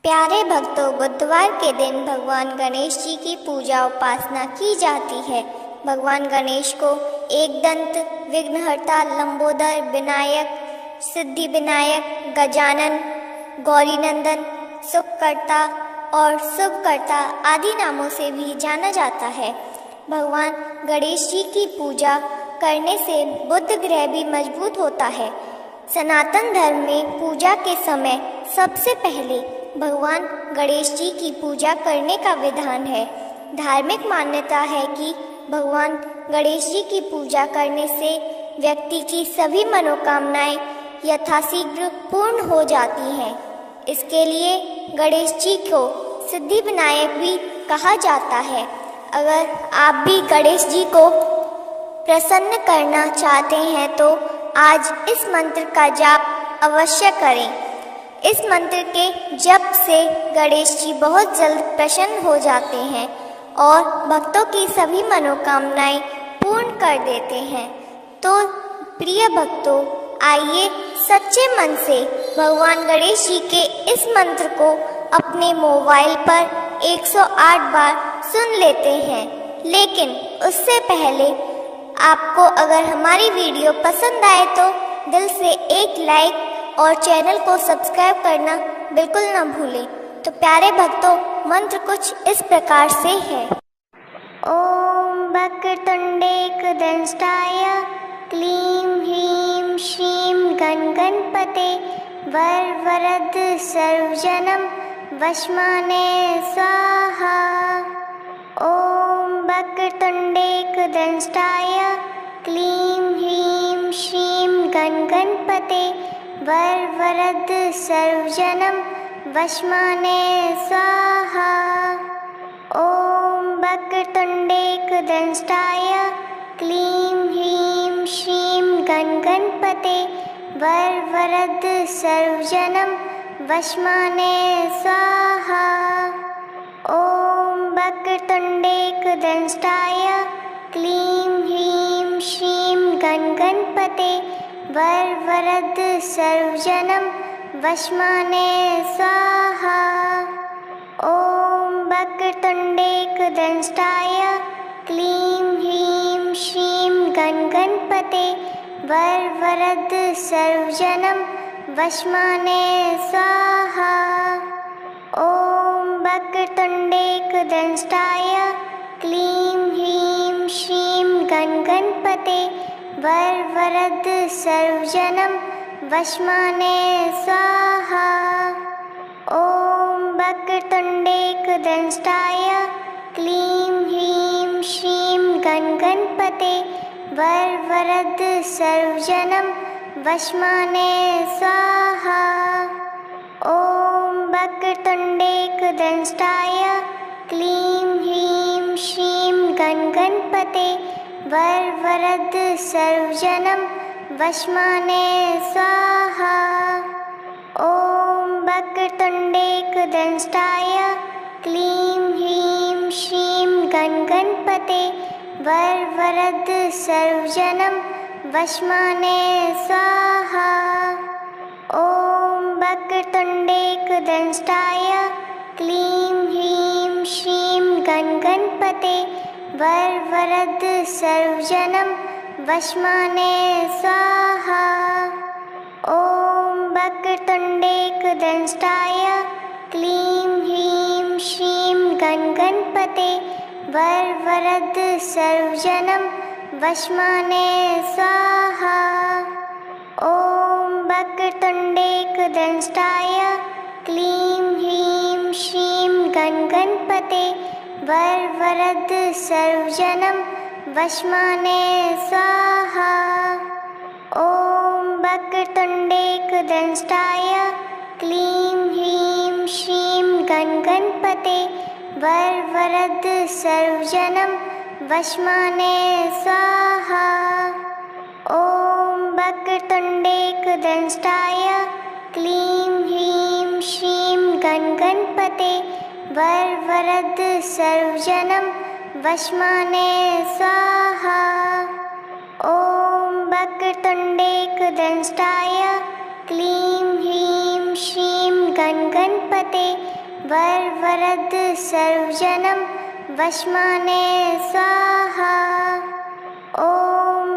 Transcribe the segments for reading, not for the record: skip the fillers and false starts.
प्यारे भक्तों, बुधवार के दिन भगवान गणेश जी की पूजा उपासना की जाती है। भगवान गणेश को एकदंत, विघ्नहर्ता, लंबोदर, विनायक, सिद्धि विनायक, गजानन, गौरीनंदन, सुखकर्ता और शुभकर्ता आदि नामों से भी जाना जाता है। भगवान गणेश जी की पूजा करने से बुध ग्रह भी मजबूत होता है। सनातन धर्म में पूजा के समय सबसे पहले भगवान गणेश जी की पूजा करने का विधान है। धार्मिक मान्यता है कि भगवान गणेश जी की पूजा करने से व्यक्ति की सभी मनोकामनाएं यथाशीघ्र पूर्ण हो जाती हैं। इसके लिए गणेश जी को सिद्धि विनायक भी कहा जाता है। अगर आप भी गणेश जी को प्रसन्न करना चाहते हैं तो आज इस मंत्र का जाप अवश्य करें। इस मंत्र के जप से गणेश जी बहुत जल्द प्रसन्न हो जाते हैं और भक्तों की सभी मनोकामनाएं पूर्ण कर देते हैं। तो प्रिय भक्तों, आइए सच्चे मन से भगवान गणेश जी के इस मंत्र को अपने मोबाइल पर 108 बार सुन लेते हैं। लेकिन उससे पहले आपको अगर हमारी वीडियो पसंद आए तो दिल से एक लाइक और चैनल को सब्सक्राइब करना बिल्कुल न भूलें। तो प्यारे भक्तों, मंत्र कुछ इस प्रकार से है। ओम वक्रतुंडेकदंष्टाय क्लीं ह्रीं श्रीं गणपते वरवरद सर्वजनं वशमाने स्वाहा। ओम वक्रतुंडेकदंष्टाय क्लीं ह्रीं श्रीं गणपते वरवरद सर्वजनं वशमाने स्वाहा। ओम वक्रतुंडेकदंष्टाय क्लीं ह्रीं श्रीं गणपते वरवरद सर्वजनं वशमाने स्वाहा। ओम वक्रतुंडेकदंष्टाय क्लीं ह्रीं श्रीं गणपते वरवरद सर्वजनं वशमाने स्वाहा। ओम वक्रतुंडेकदंष्टाय क्लीं ह्रीं श्रीं गणपते वरवरद सर्वजनं वशमाने स्वाहा। ओम वक्रतुंडेकदंष्टाय क्लीं ह्रीं श्रीं गणपते वरवरद सर्वजनं वशमाने स्वाहा। ओम वक्रतुंडेकदंष्टाय क्लीं ह्रीं श्रीं गणपते वरवरद सर्वजनं वशमाने स्वाहा। ओम वक्रतुंडेकदंष्टाय क्लीं ह्रीं श्रीं गणपते वरवरद सर्वजनं वशमाने स्वाहा। ओम वक्रतुंडेकदंष्टाय क्लीं ह्रीं श्रीं गणपते वरवरद सर्वजनं वशमाने स्वाहा। ओम वक्रतुंडेकदंष्टाय क्लीं ह्रीं श्रीं गणपते वरवरद सर्वजनं वशमाने स्वाहा। ओम वक्रतुंडेकदंष्टाय क्लीं ह्रीं श्रीं गणपते वरवरद सर्वजनं वशमाने स्वाहा। ओम वक्रतुंडेकदंष्टाय क्लीं ह्रीं श्रीं गणपते वरवरद सर्वजनं वशमाने स्वाहा। ओम वक्रतुंडेकदंष्टाय क्लीं ह्रीं श्रीं गणपते वरवरद सर्वजनं वशमाने स्वाहा। ओम वक्रतुंडेकदंष्टाय क्लीं ह्रीं श्रीं गणपते वरवरद सर्वजनं वशमाने स्वाहा। ओम वक्रतुंडेकदंष्टाय क्लीं ह्रीं श्रीं गणपते वरवरद सर्वजनं वशमाने स्वाहा। ॐ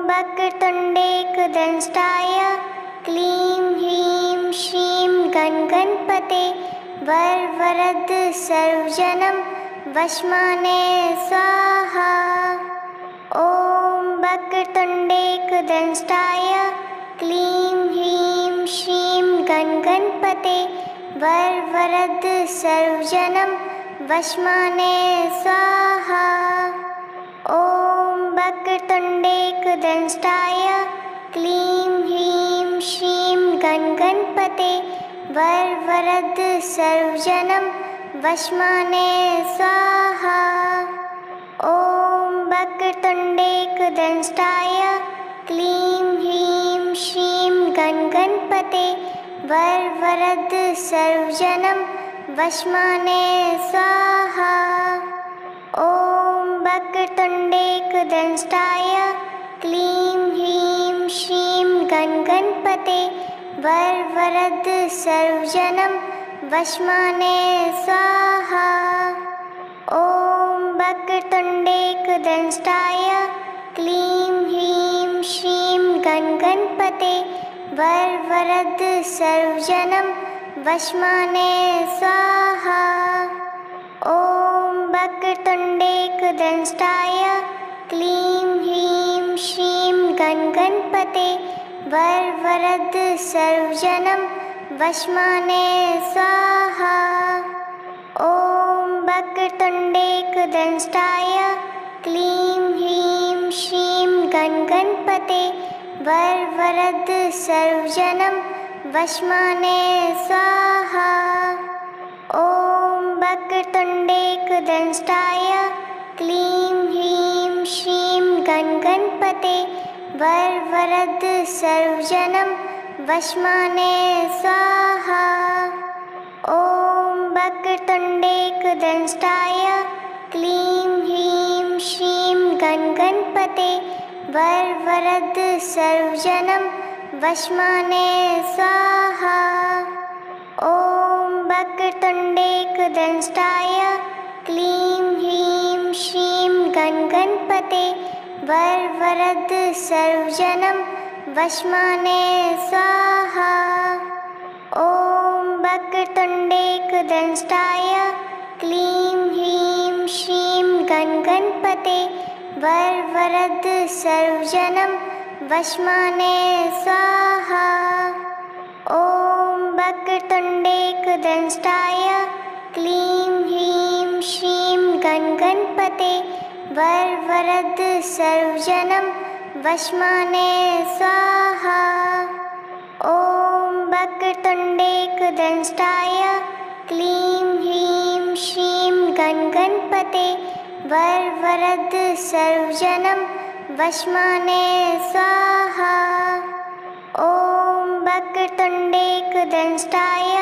वक्रतुण्डेकदंष्टाय क्लीं ह्रीं श्रीं गणगणपते वरवरद सर्वजनं वशमाने स्वाहा। ॐ वक्रतुण्डेकदंष्टाय क्लीं ह्रीं श्रीं गणगणपते वरवरद सर्वजनं वशमाने स्वाहा। ॐ वक्रतुण्डेकदंष्टाय क्लीं ह्रीं श्रीं गणगणपते वरवरद सर्वजनं वशमाने स्वाहा। ॐ वक्रतुण्डेकदंष्टाय क्लीं ह्रीं श्रीं गणगणपते वरवरद सर्वजनं वशमाने स्वाहा। ॐ वक्रतुण्डेकदंष्टाय क्लीं ह्रीं श्रीं गणगणपते वरवरद सर्वजनं वशमाने स्वाहा। ॐ वक्रतुण्डेकदंष्टाय क्लीं ह्रीं श्रीं गणगणपते वरवरद सर्वजनं वशमाने स्वाहा। ॐ वक्रतुण्डेकदंष्टाय क्लीं ह्रीं श्रीं गणगणपते वरवरद सर्वजनं वशमाने स्वाहा। ॐ वक्रतुण्डेकदंष्टाय क्लीं ह्रीं श्रीं गणगणपते वरवरद सर्वजनं वशमाने स्वाहा। ॐ वक्रतुण्डेकदंष्टाय क्लीं ह्रीं श्रीं गणगणपते वरवरद सर्वजनं वशमाने स्वाहा। ॐ वक्रतुण्डेकदंष्टाय क्लीं ह्रीं श्रीं गणगणपते वरवरद सर्वजनं वशमाने स्वाहा। ॐ वक्रतुण्डेकदंष्टाय क्लीं ह्रीं श्रीं गणगणपते वरवरद सर्वजनं वशमाने स्वाहा। ॐ वक्रतुण्डेकदंष्टाय क्लीं ह्रीं श्रीं गणगणपते वरवरद सर्वजनं वशमाने स्वाहा। ॐ वक्रतुण्डेकदंष्टाय क्लीं ह्रीं श्रीं गणगणपते वरवरद सर्वजनं वशमाने स्वाहा। ॐ वक्रतुण्डेकदंष्टाय क्लीं ह्रीं श्रीं गणगणपते वरवरद सर्वजनं वशमाने स्वाहा। ॐ वक्रतुण्डेकदंष्टाय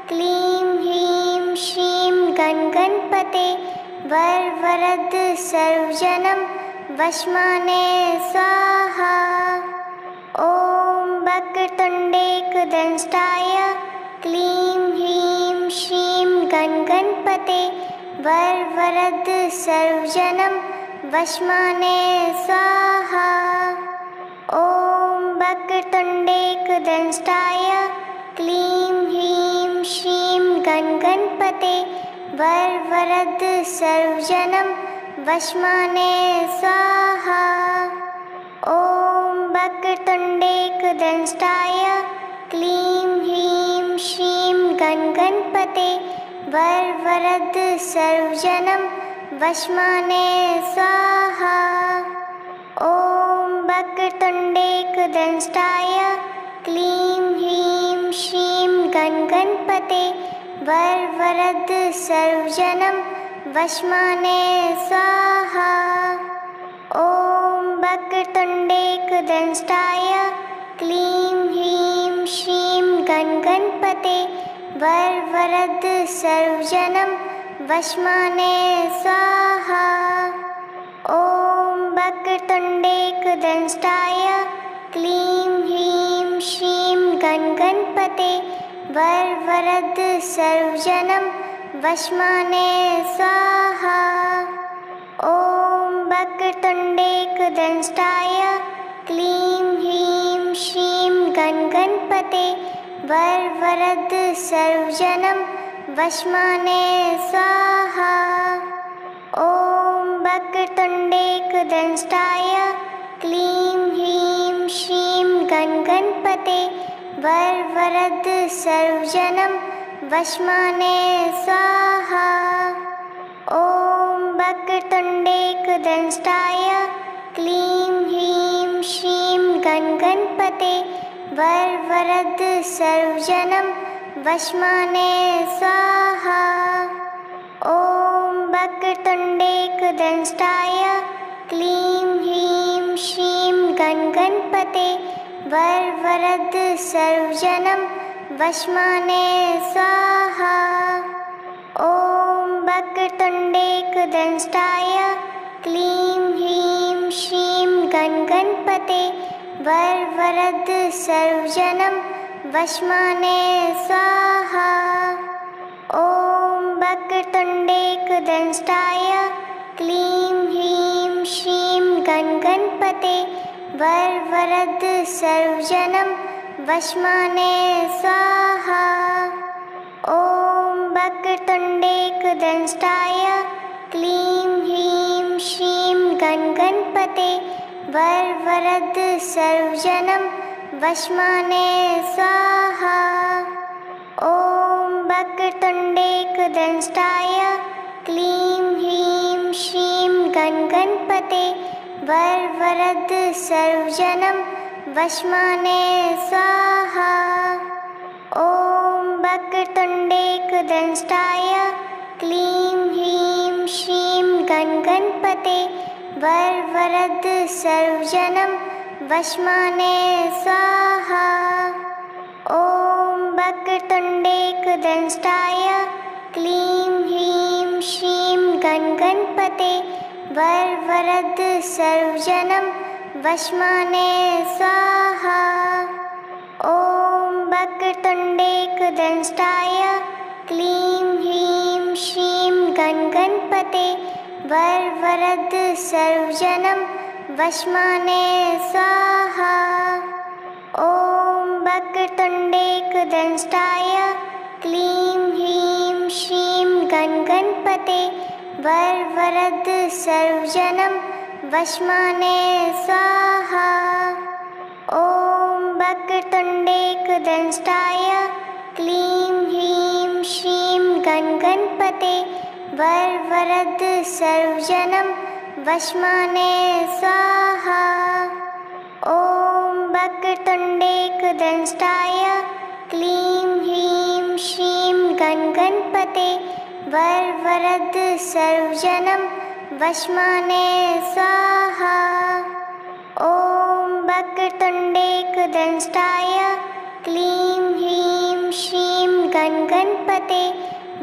क्लीं ह्रीं श्रीं गणगणपते वरवरद सर्वजनं वशमाने स्वाहा। ॐ वक्रतुण्डेकदंष्टाय क्लीं ह्रीं श्रीं गणगणपते वरवरद सर्वजनं वशमाने स्वाहा। ॐ वक्रतुण्डेकदंष्टाय क्लीं ह्रीं श्रीं गणगणपते वरवरद सर्वजनं वशमाने स्वाहा। ॐ वक्रतुण्डेकदंष्टाय क्लीं ह्रीं श्रीं गणगणपते वरवरद सर्वजनं वशमाने स्वाहा। ॐ वक्रतुण्डेकदंष्टाय क्लीं ह्रीं श्रीं गणगणपते वरवरद सर्वजनं वशमाने स्वाहा। ॐ वक्रतुण्डेकदंष्टाय क्लीं ह्रीं श्रीं गणगणपते वरवरद सर्वजनं वशमाने स्वाहा। ॐ वक्रतुण्डेकदंष्टाय क्लीं ह्रीं श्रीं गणगणपते वरवरद सर्वजनं वश्माने स्वाहा। ॐ वक्रतुण्डेकदंष्टाय क्लीं ह्रीं श्रीं गणगणपते वरवरद सर्वजनं वश्माने स्वाहा। ॐ वक्रतुण्डेकदंष्टाय क्लीं ह्रीं श्रीं गणगणपते वरवरद सर्वजनं वश्माने स्वाहा। ॐ वक्रतुण्डेकदंष्टाय क्लीं ह्रीं श्रीं गणगणपते वरवरद सर्वजनं वश्माने स्वाहा। ॐ वक्रतुण्डेकदंष्टाय क्लीं ह्रीं श्रीं गणगणपते वरवरद सर्वजनं वश्माने स्वाहा। ॐ वक्रतुण्डेकदंष्टाय क्लीं ह्रीं श्रीं गणगणपते वरवरद सर्वजनं वश्माने स्वाहा। ॐ वक्रतुण्डेकदंष्टाय क्लीं ह्रीं श्रीं गणगणपते वरवरद सर्वजनं वश्माने स्वाहा। ॐ वक्रतुण्डेकदंष्टाय क्लीं ह्रीं श्रीं गणगणपते वरवरद सर्वजनं वश्माने स्वाहा। ॐ वक्रतुण्डेकदंष्टाय क्लीं ह्रीं श्रीं गणगणपते वरवरद सर्वजनं वश्माने स्वाहा। ॐ वक्रतुण्डेकदंष्टाय क्लीं ह्रीं श्रीं गणगणपते वरवरद सर्वजनं वश्माने स्वाहा। ॐ वक्रतुण्डेकदंष्टाय क्लीं ह्रीं श्रीं गणगणपते वरवरद सर्वजनं वश्माने स्वाहा। ॐ वक्रतुण्डेकदंष्टाय क्लीं ह्रीं श्रीं गणगणपते वरवरद सर्वजनं वश्माने स्वाहा। ॐ वक्रतुण्डेकदंष्टाय क्लीं ह्रीं श्रीं गणगणपते वरवरद सर्वजनं वश्माने स्वाहा। ॐ वक्रतुण्डेकदंष्टाय क्लीं ह्रीं श्रीं गणगणपते वरवरद सर्वजनं वश्माने स्वाहा। ॐ वक्रतुण्डेकदंष्टाय क्लीं ह्रीं श्रीं गणगणपते वरवरद सर्वजनं वश्माने स्वाहा। ॐ वक्रतुण्डेकदंष्टाय क्लीं ह्रीं श्रीं गणगणपते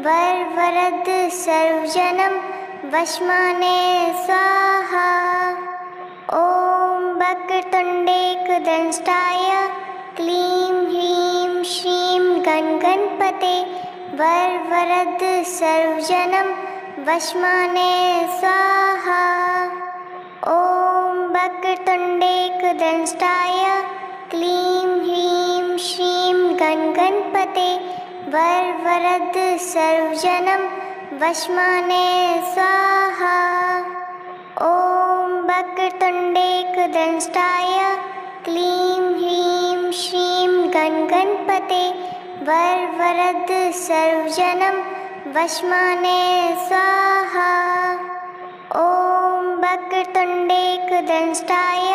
वरवरद सर्वजनं वश्माने स्वाहा। ॐ वक्रतुण्डेकदंष्टाय क्लीं ह्रीं श्रीं गणगणपते वरवरद सर्वजनं वश्माने स्वाहा। ॐ वक्रतुण्डेकदंष्टाय क्लीं ह्रीं श्रीं गणगणपते वरवरद सर्वजनं वश्माने स्वाहा। ॐ वक्रतुण्डेकदंष्टाय क्लीं ह्रीं श्रीं गणगणपते वरवरद सर्वजनं वश्माने स्वाहा। ॐ वक्रतुण्डेकदंष्टाय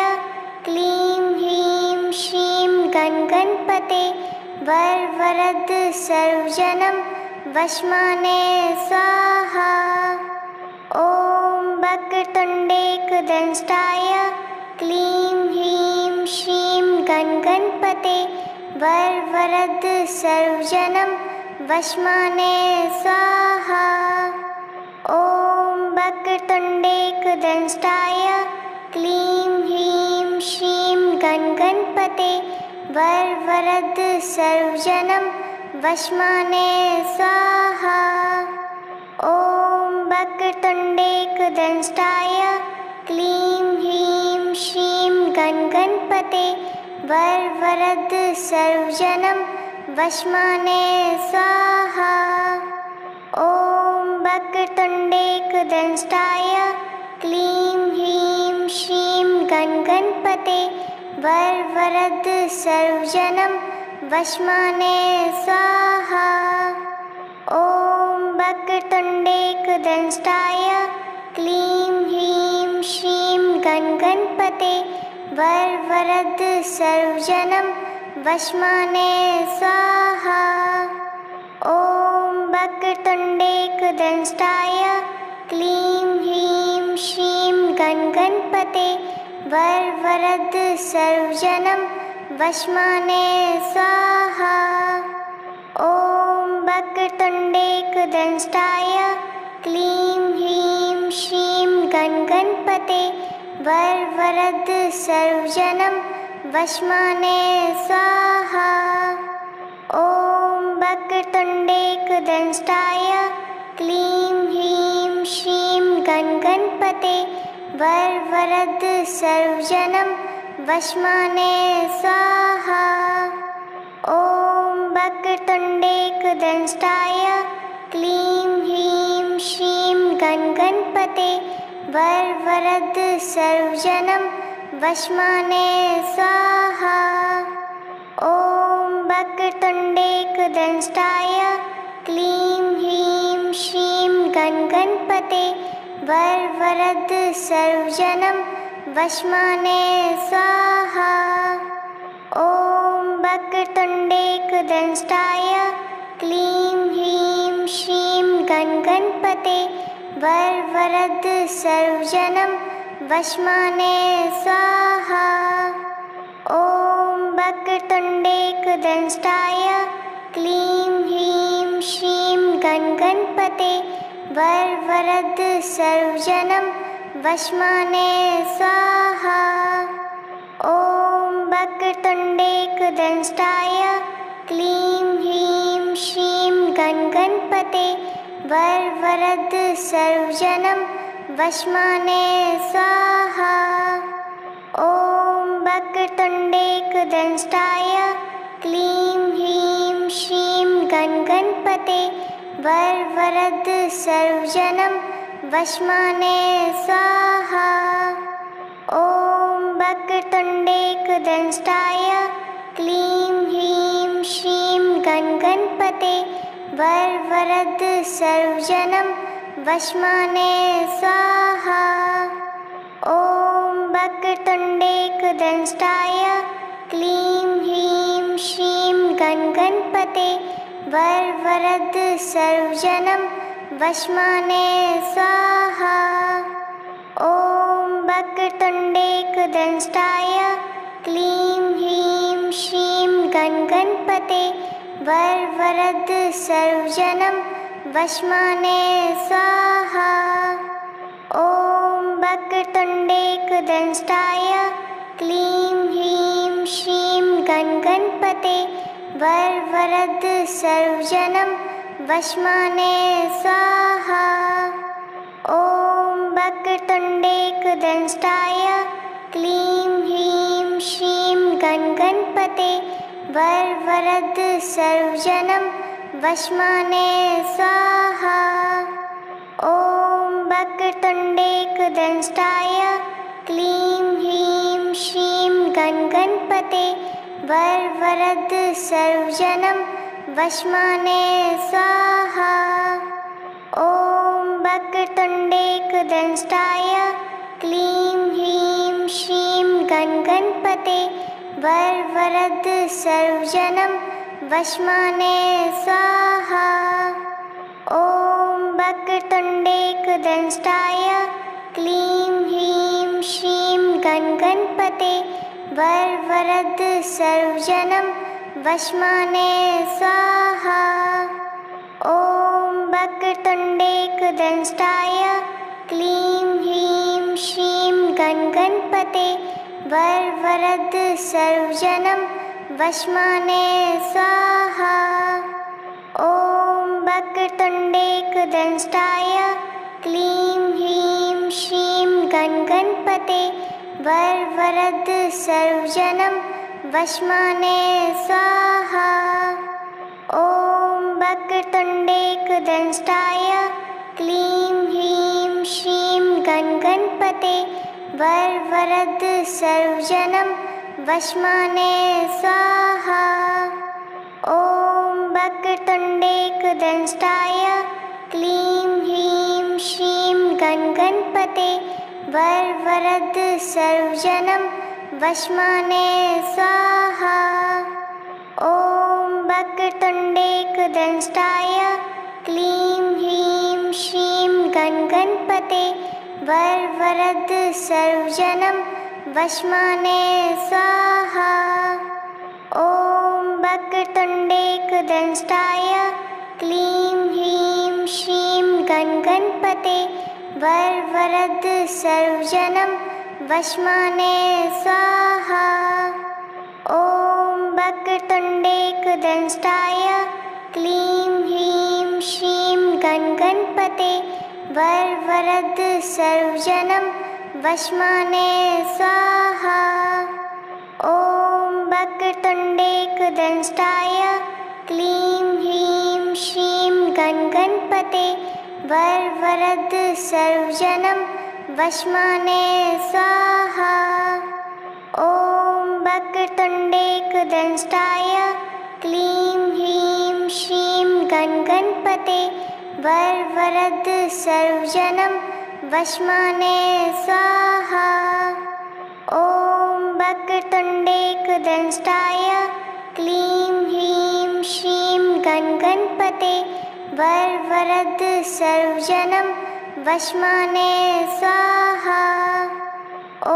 क्लीं ह्रीं श्रीं गणगणपते वरवरद सर्वजनं वश्माने स्वाहा। ॐ वक्रतुण्डेकदंष्टाय क्लीं ह्रीं श्रीं गणगणपते वरवरद सर्वजनं वश्माने स्वाहा। ॐ वक्रतुण्डेकदंष्टाय क्लीं ह्रीं श्रीं गणगणपते वरवरद सर्वजनं वश्माने स्वाहा। गणपते वरवरद सर्वजनं वशमाने स्वाहा। ॐ वक्रतुण्डेकदंष्टाय क्लीं ह्रीं श्रीं गणपते वरवरद सर्वजनं वशमाने स्वाहा। ॐ वक्रतुण्डेकदंष्टाय क्लीं ह्रीं श्रीं गणपते वरवरद सर्वजनं वशमाने स्वाहा। ॐ वक्रतुण्डेकदंष्टाय क्लीं ह्रीं श्रीं गणपते वरवरद सर्वजनं वशमाने स्वाहा। ॐ वक्रतुण्डेकदंष्टाय क्लीं ह्रीं श्रीं गणपते वरवरद सर्वजनं वशमाने स्वाहा। ॐ वक्रतुण्डेकदंष्टाय क्लीं ह्रीं श्रीं गणपते वरवरद सर्वजनं वशमाने स्वाहा। ॐ वक्रतुण्डेकदंष्टाय क्लीं ह्रीं श्रीं गणपते वरवरद सर्वजनं वशमाने स्वाहा। ॐ वक्रतुण्डेकदंष्टाय क्लीं ह्रीं श्रीं गणपते वरवरद सर्वजनं वशमाने स्वाहा। ॐ वक्रतुण्डेकदंष्टाय क्लीं ह्रीं श्रीं गणपते वरवरद सर्वजनं वशमाने स्वाहा। ॐ वक्रतुण्डेकदंष्टाय क्लीं ह्रीं श्रीं गणपते वरवरद सर्वजनं वशमाने स्वाहा। ॐ वक्रतुण्डेकदंष्टाय क्लीं ह्रीं श्रीं गणपते वरवरद सर्वजनं वशमाने स्वाहा। ॐ वक्रतुण्डेकदंष्टाय क्लीं ह्रीं श्रीं गणपते वरवरद सर्वजनं वशमाने स्वाहा। ॐ वक्रतुण्डेकदंष्टाय क्लीं ह्रीं श्रीं गणपते वरवरद सर्वजनं वशमाने स्वाहा। ॐ वक्रतुण्डेकदंष्टाय क्लीं ह्रीं श्रीं गणपते वरवरद सर्वजनं वशमाने स्वाहा। ॐ वक्रतुण्डेकदंष्टाय क्लीं ह्रीं श्रीं गणपते वरवरद सर्वजनं वशमाने स्वाहा। ॐ वक्रतुण्डेकदंष्टाय क्लीं ह्रीं श्रीं गणपते वरवरद सर्वजनं वशमाने स्वाहा। ॐ वक्रतुण्डेकदंष्टाय क्लीं ह्रीं श्रीं गणपते वरवरद सर्वजनं वशमाने स्वाहा। ॐ वक्रतुण्डेकदंष्टाय क्लीं ह्रीं श्रीं गणपते वरवरद सर्वजनं वशमाने स्वाहा। ॐ वक्रतुण्डेकदंष्टाय क्लीं ह्रीं श्रीं गणपते वरवरद सर्वजनं वशमाने स्वाहा। ॐ वक्रतुण्डेकदंष्टाय क्लीं ह्रीं श्रीं गणपते वरवरद सर्वजनं वशमाने स्वाहा। ॐ वक्रतुण्डेकदंष्टाय क्लीं ह्रीं श्रीं गणपते वरवरद सर्वजनं वशमाने स्वाहा। ॐ वक्रतुण्डेकदंष्टाय क्लीं ह्रीं श्रीं गणपते वरवरद सर्वजनं वशमाने स्वाहा। ॐ वक्रतुण्डेकदंष्टाय क्लीं ह्रीं श्रीं गणगणपते वरवरद सर्वजनं वशमाने स्वाहा। ॐ वक्रतुण्डेकदंष्टाय क्लीं ह्रीं श्रीं गणगणपते वरवरद सर्वजनं वशमाने स्वाहा। ॐ वक्रतुण्डेकदंष्टाय क्लीं ह्रीं श्रीं गणगणपते वरवरद सर्वजनं वशमाने स्वाहा। ॐ वक्रतुण्डेकदंष्टाय क्लीं ह्रीं श्रीं गणगणपते वरवरद सर्वजनं वशमाने स्वाहा। ॐ वक्रतुण्डेकदंष्टाय क्लीं ह्रीं श्रीं गणगणपते वरवरद सर्वजनं वशमाने स्वाहा। ॐ वक्रतुण्डेकदंष्टाय क्लीं ह्रीं श्रीं गणगणपते वरवरद सर्वजनं वशमाने स्वाहा। ॐ वक्रतुण्डेकदंष्टाय क्लीं ह्रीं श्रीं गणगणपते वरवरद सर्वजनं वशमाने स्वाहा। ॐ वक्रतुण्डेकदंष्टाय क्लीं ह्रीं श्रीं गणगणपते वरवरद सर्वजनं वशमाने स्वाहा। ॐ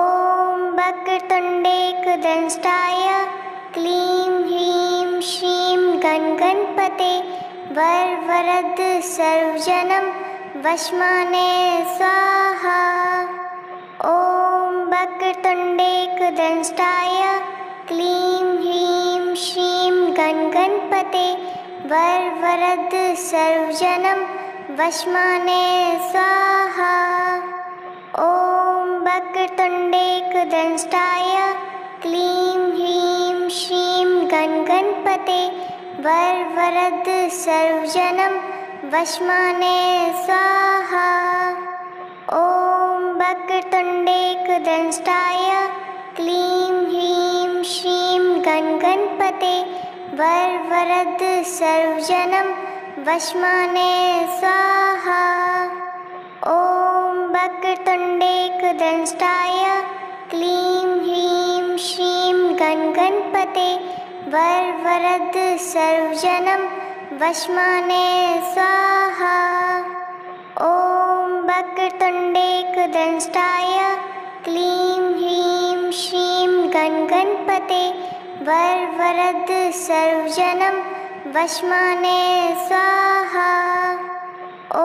वक्रतुण्डेकदंष्टाय क्लीं ह्रीं श्रीं गणगणपते वरवरद सर्वजनं वशमाने स्वाहा। ॐ वक्रतुण्डेकदंष्टाय क्लीं ह्रीं श्रीं गणगणपते वरवरद सर्वजनं वशमाने स्वाहा। ॐ वक्रतुण्डेकदंष्टाय क्लीं ह्रीं श्रीं गणगणपते वरवरद सर्वजनं वशमाने स्वाहा। ॐ वक्रतुण्डेकदंष्टाय क्लीं ह्रीं श्रीं गणगणपते वरवरद सर्वजनं वशमाने स्वाहा। ॐ वक्रतुण्डेकदंष्टाय क्लीं ह्रीं श्रीं गणगणपते वरवरद सर्वजनं वशमाने स्वाहा। ॐ वक्रतुण्डेकदंष्टाय क्लीं ह्रीं श्रीं गणगणपते वरवरद सर्वजनं वशमाने स्वाहा। ॐ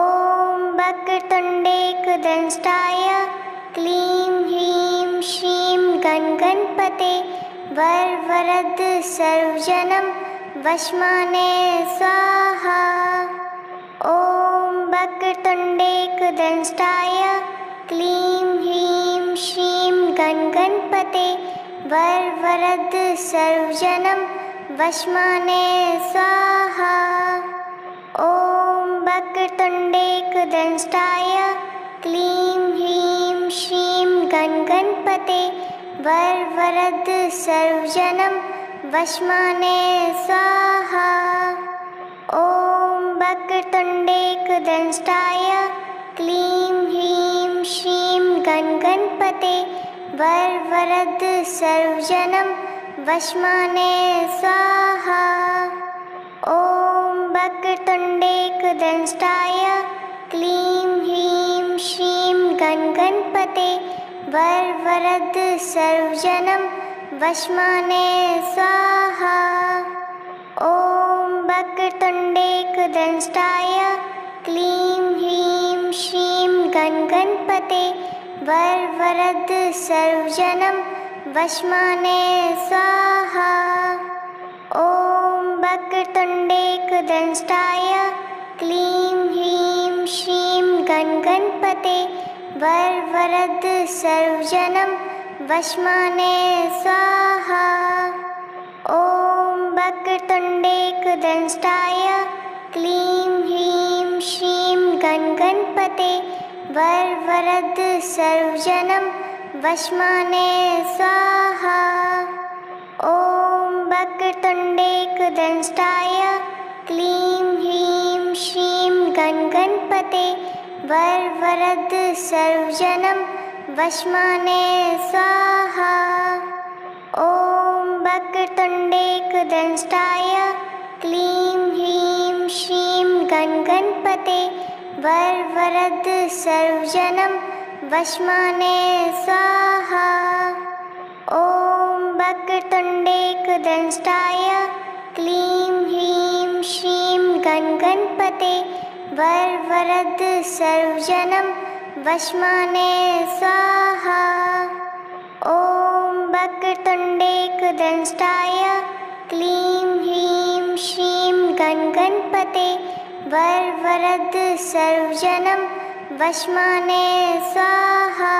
वक्रतुण्डेकदंष्टाय क्लीं ह्रीं श्रीं गणगणपते वरवरद सर्वजनं वशमाने स्वाहा। ॐ वक्रतुण्डेकदंष्टाय क्लीं ह्रीं श्रीं गणगणपते वरवरद सर्वजनं वशमाने स्वाहा। ॐ वक्रतुण्डेकदंष्टाय क्लीं ह्रीं श्रीं गणगणपते वरवरद सर्वजनं वशमाने स्वाहा। ॐ वक्रतुण्डेकदंष्टाय क्लीं ह्रीं श्रीं गणगणपते वरवरद सर्वजनं वशमाने स्वाहा। ॐ वक्रतुण्डेकदंष्टाय क्लीं ह्रीं श्रीं गणगणपते वरवरद सर्वजनं वशमाने स्वाहा। ॐ वक्रतुण्डेकदंष्टाय क्लीं ह्रीं श्रीं गणगणपते वरवरद सर्वजनं वशमाने स्वाहा। ॐ वक्रतुण्डेकदंष्टाय क्लीं ह्रीं श्रीं गणगणपते वरवरद सर्वजनं वश्माने स्वाहा। ॐ वक्रतुण्डेकदंष्टाय क्लीं ह्रीं श्रीं गणगणपते वरवरद सर्वजनं वश्माने स्वाहा। ॐ वक्रतुण्डेकदंष्टाय क्लीं ह्रीं श्रीं गणगणपते वरवरद सर्वजनं वश्माने स्वाहा। ॐ वक्रतुण्डेकदंष्टाय क्लीं ह्रीं श्रीं गणगणपते वरवरद सर्वजनं वश्माने स्वाहा। ॐ वक्रतुण्डेकदंष्टाय क्लीं ह्रीं श्रीं गणगणपते वरवरद सर्वजनं वश्माने स्वाहा। ॐ वक्रतुण्डेकदंष्टाय क्लीं ह्रीं श्रीं गणगणपते वरवरद सर्वजनं वश्माने स्वाहा।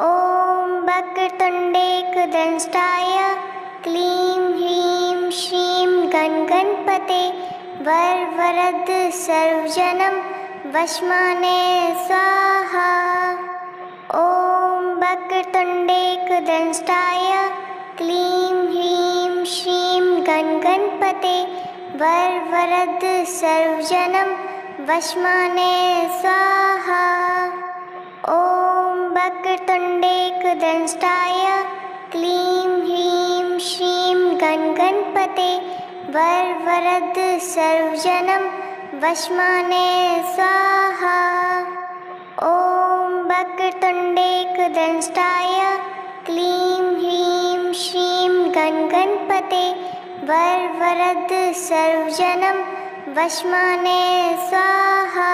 ॐ वक्रतुण्डेकदंष्टाय क्लीं ह्रीं श्रीं गणगणपते वरवरद सर्वजनं वश्माने स्वाहा। ॐ वक्रतुण्डेकदंष्टाय क्लीं ह्रीं श्रीं गणगणपते वरवरद सर्वजनं वश्माने स्वाहा। ॐ वक्रतुण्डेकदंष्टाय क्लीं ह्रीं श्रीं गणगणपते वरवरद सर्वजनं वश्माने स्वाहा। ॐ वक्रतुण्डेकदंष्टाय क्लीं ह्रीं श्रीं गणगणपते वरवरद सर्वजनं वश्माने स्वाहा।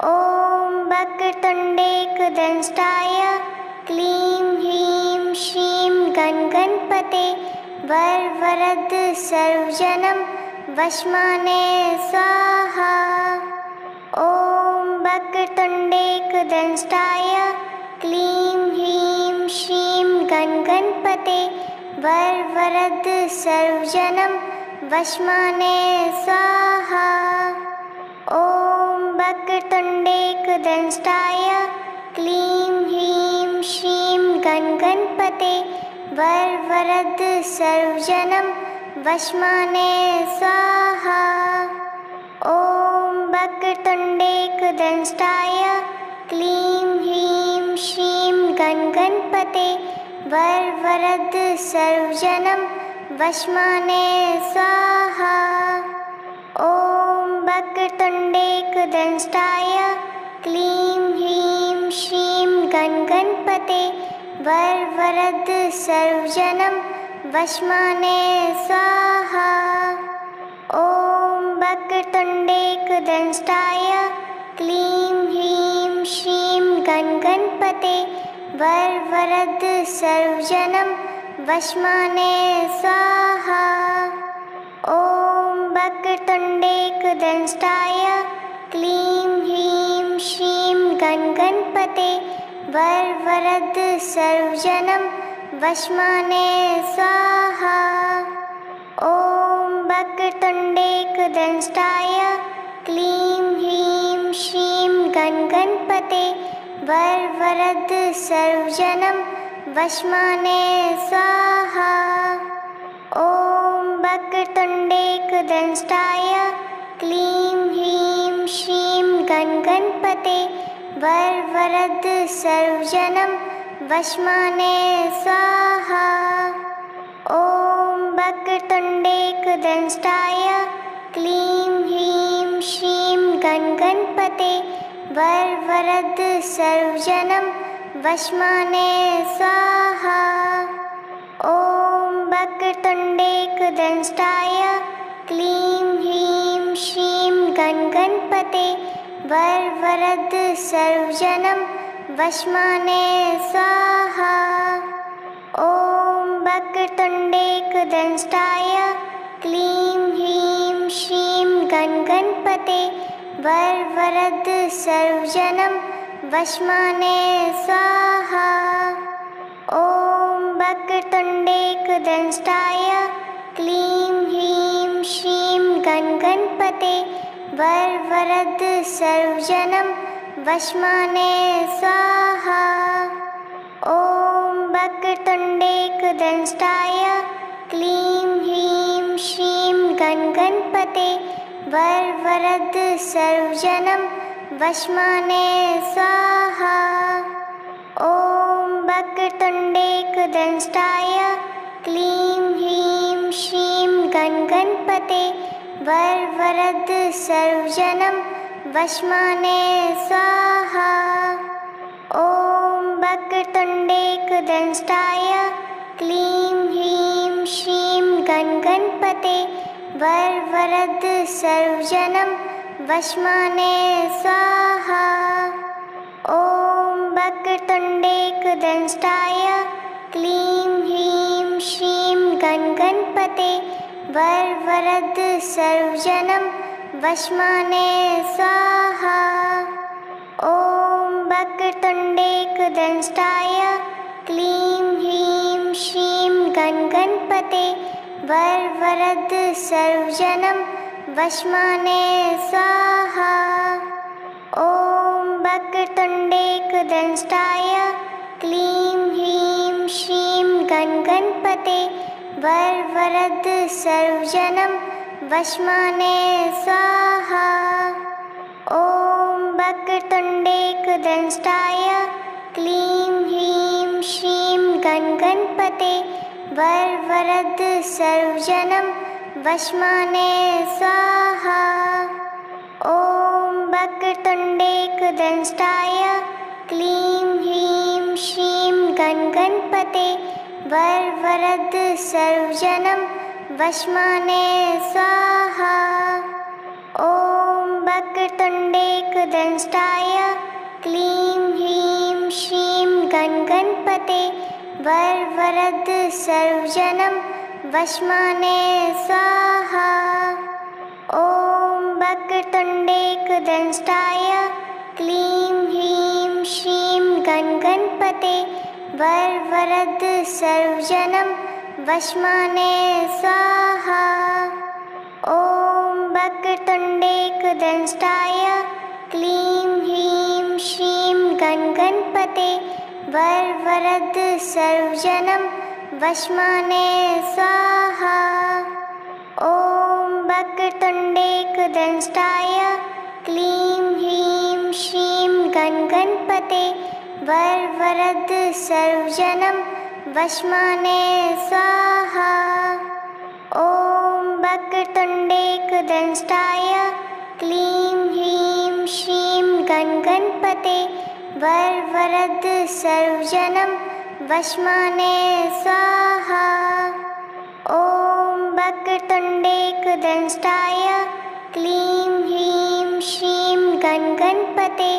ॐ वक्रतुण्डेकदंष्टाय क्लीं ह्रीं श्रीं गणगणपते वरवरद सर्वजनं वश्माने स्वाहा। ॐ वक्रतुण्डेकदंष्टाय क्लीं ह्रीं श्रीं गणगणपते वरवरद सर्वजनं वश्माने स्वाहा। ॐ वक्रतुण्डेकदंष्टाय क्लीं ह्रीं श्रीं गणगणपते वरवरद सर्वजनं वश्माने स्वाहा। ॐ वक्रतुण्डेकदंष्टाय क्लीं ह्रीं श्रीं गणगणपते वरवरद सर्वजनं वश्माने स्वाहा। ॐ वक्रतुण्डेकदंष्टाय क्लीं ह्रीं श्रीं गणगणपते वरवरद सर्वजनं वश्माने स्वाहा। ॐ वक्रतुण्डेकदंष्टाय क्लीं ह्रीं श्रीं गणगणपते वरवरद सर्वजनं वश्माने स्वाहा। ॐ वक्रतुण्डेकदंष्टाय क्लीं ह्रीं श्रीं गणगणपते वरवरद सर्वजनं वश्माने स्वाहा। ॐ वक्रतुण्डेकदंष्टाय क्लीं ह्रीं श्रीं गणगणपते वरवरद सर्वजनं वश्माने स्वाहा। ॐ वक्रतुण्डेकदंष्टाय क्लीं ह्रीं श्रीं गणगणपते वरवरद सर्वजनं वश्माने स्वाहा। ॐ वक्रतुण्डेकदंष्टाय क्लीं ह्रीं श्रीं गणगणपते वरवरद सर्वजनं वश्माने स्वाहा। ॐ वक्रतुण्डेकदंष्टाय क्लीं ह्रीं श्रीं गणगणपते वरवरद सर्वजनं वश्माने स्वाहा। ॐ वक्रतुण्डेकदंष्टाय क्लीं ह्रीं श्रीं गणगणपते वरवरद सर्वजनं वश्माने स्वाहा। ॐ वक्रतुण्डेकदंष्टाय क्लीं ह्रीं श्रीं गणगणपते वरवरद सर्वजनं वशमाने स्वाहा। ॐ वक्रतुण्डेकदंष्टाय क्लीं ह्रीं श्रीं गणगणपते वरवरद सर्वजनं वशमाने स्वाहा। ॐ वक्रतुण्डेकदंष्टाय क्लीं ह्रीं श्रीं गणगणपते वरवरद सर्वजनं वशमाने स्वाहा। ॐ वक्रतुण्डेकदंष्टाय क्लीं ह्रीं श्रीं गणगणपते वरवरद सर्वजनं वशमाने स्वाहा। ॐ वक्रतुण्डेकदंष्टाय क्लीं ह्रीं श्रीं गणगणपते वरवरद सर्वजनं वशमाने स्वाहा। ॐ वक्रतुण्डेकदंष्टाय क्लीं ह्रीं श्रीं गणगणपते वरवरद सर्वजनं वशमाने स्वाहा। ॐ वक्रतुण्डेकदंष्टाय क्लीं ह्रीं श्रीं गणगणपते वरवरद सर्वजनं वशमाने स्वाहा। ॐ वक्रतुण्डेकदंष्टाय क्लीं ह्रीं श्रीं गणगणपते वरवरद सर्वजनं वशमाने स्वाहा। ॐ वक्रतुण्डेकदंष्टाय क्लीं ह्रीं श्रीं गणगणपते वरवरद सर्वजनं वशमाने स्वाहा। ॐ वक्रतुण्डेकदंष्टाय क्लीं ह्रीं श्रीं गणगणपते वरवरद सर्वजनं वशमाने स्वाहा। ॐ वक्रतुण्डेकदंष्टाय क्लीं ह्रीं श्रीं गणगणपते वरवरद सर्वजनं वशमाने स्वाहा। ॐ वक्रतुण्डेकदंष्टाय क्लीं ह्रीं श्रीं गणगणपते वरवरद सर्वजनं वशमाने स्वाहा। ॐ वक्रतुण्डेकदंष्टाय क्लीं ह्रीं श्रीं गणगणपते वरवरद सर्वजनं वशमाने स्वाहा। ॐ वक्रतुण्डेकदंष्टाय क्लीं ह्रीं श्रीं गणगणपते वरवरद सर्वजनं वशमाने स्वाहा। ॐ वक्रतुण्डेकदंष्टाय क्लीं ह्रीं श्रीं गणगणपते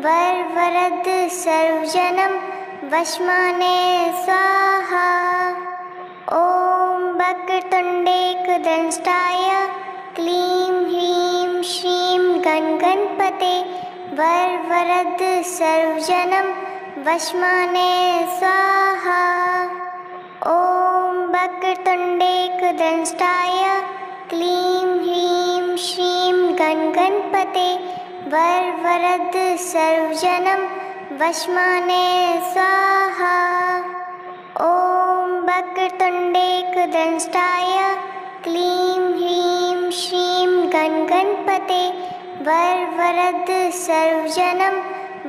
वरवरद सर्वजनं वशमाने स्वाहा। ॐ वक्रतुण्डेकदंष्टाय क्लीं ह्रीं श्रीं गणगणपते वरवरद सर्वजनं वशमाने स्वाहा। ॐ वक्रतुण्डेकदंष्टाय क्लीं ह्रीं श्रीं गणगणपते वरवरद सर्वजनं वशमाने स्वाहा। ॐ वक्रतुण्डेकदंष्टाय क्लीं ह्रीं श्रीं गणगणपते वरवरद सर्वजनं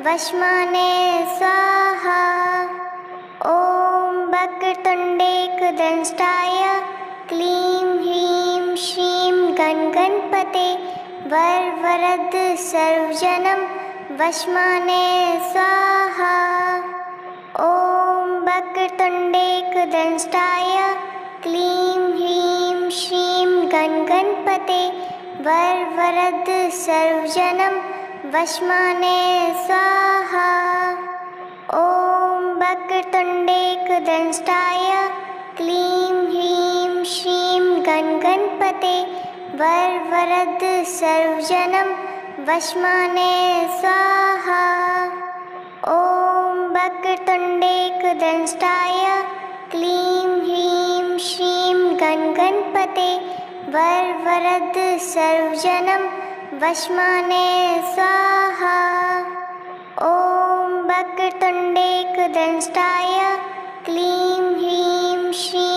वशमाने स्वाहा। ॐ वक्रतुण्डेकदंष्टाय क्लीं ह्रीं श्रीं गणगणपते वरवरद सर्वजनं वशमाने स्वाहा। ॐ वक्रतुण्डेकदंष्टाय क्लीं ह्रीं श्रीं गणगणपते वरवरद सर्वजनं वशमाने स्वाहा। ॐ वक्रतुण्डेकदंष्टाय क्लीं ह्रीं श्रीं गणगणपते वरवरद सर्वजनं वशमाने स्वाहा। ॐ वक्रतुण्डेकदंष्टाय वक्रतुण्डेकदंष्टाय क्लीं ह्रीं श्रीं गणगणपते वरवरद सर्वजनं वशमाने स्वाहा। ॐ वक्रतुण्डेकदंष्टाय क्लीं ह्रीं श्रीं